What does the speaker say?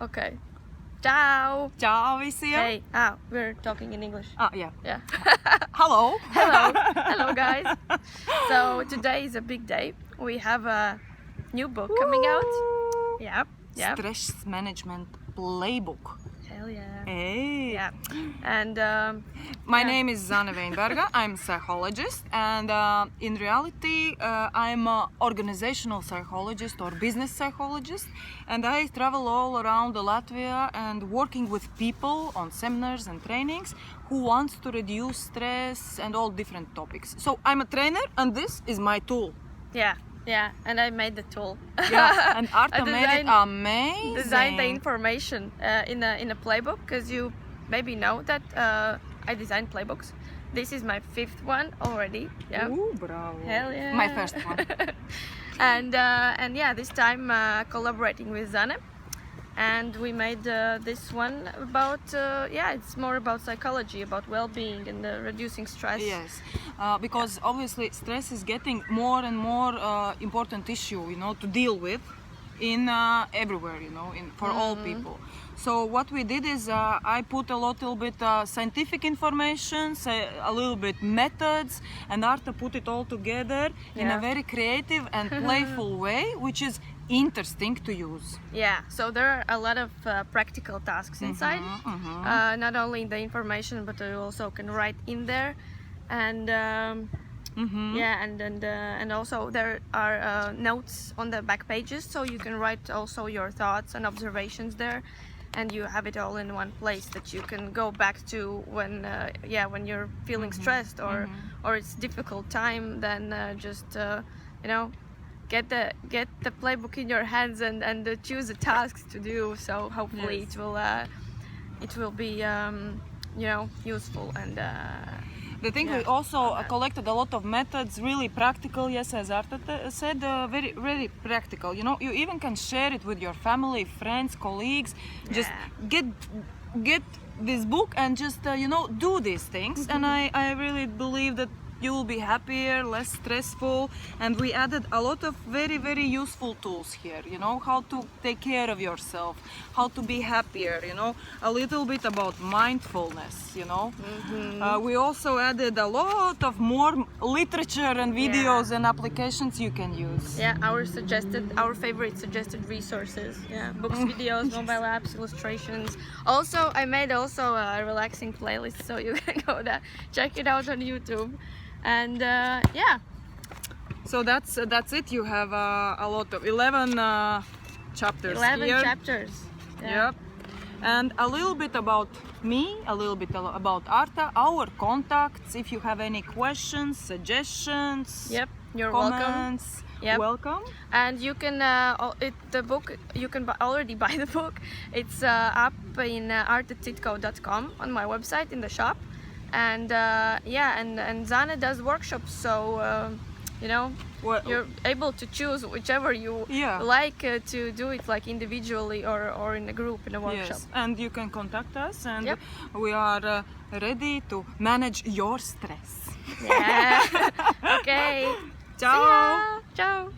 Okay. Ciao. Ciao visiem. Hey, we're talking in English. Yeah. Yeah. Hello. Hello guys. So today is a big day. We have a new book coming out. Yep. Stress Management Playbook. Hell yeah. Hey. Yeah. And My name is Zane Veinberga. I'm a psychologist, and in reality, I'm an organizational psychologist or business psychologist, and I travel all around Latvia and working with people on seminars and trainings who wants to reduce stress and all different topics. So I'm a trainer, and this is my tool. Yeah, and I made the tool. Yeah, and Arta made it amazing. Designed the information in a playbook, because you maybe know that I designed playbooks. This is my 5th one already. Yeah. Ooh, bravo. Hell yeah. My first one. and yeah, this time collaborating with Zane, and we made this one about it's more about psychology, about well-being and reducing stress. Yes, because obviously stress is getting more and more important issue, to deal with in everywhere, for all people. So what we did is I put a little bit scientific information, a little bit methods, and Arta put it all together in a very creative and playful way, which is interesting to use. Yeah, so there are a lot of practical tasks inside, not only the information, but you also can write in there, and and also there are notes on the back pages, so you can write also your thoughts and observations there, and you have it all in one place that you can go back to when you're feeling stressed or it's difficult time. Then just get the playbook in your hands and choose the tasks to do. So hopefully it will be useful. And the thing, we also collected a lot of methods, really practical. Yes, as Arta said, very, very practical. You even can share it with your family, friends, colleagues. Just get this book and just do these things. And I really believe that you will be happier, less stressful, and we added a lot of very, very useful tools here, how to take care of yourself, how to be happier, a little bit about mindfulness, we also added a lot of more literature and videos and applications you can use. Our favorite suggested resources, books, videos, mobile apps, illustrations. Also, I made a relaxing playlist, so you can go there, check it out on YouTube. And so that's it. You have a lot of 11 chapters 11 here. chapters. Yep. And a little bit about me, a little bit about Arta, our contacts. If you have any questions, suggestions, you're comments, welcome. And you can you can already buy the book. It's up in arta.citko.com on my website in the shop. And and Zane does workshops, so you're able to choose whichever you like to do it, like individually or in a group in a workshop. Yes, and you can contact us, and we are ready to manage your stress. Yeah. Okay. Ciao. Ciao.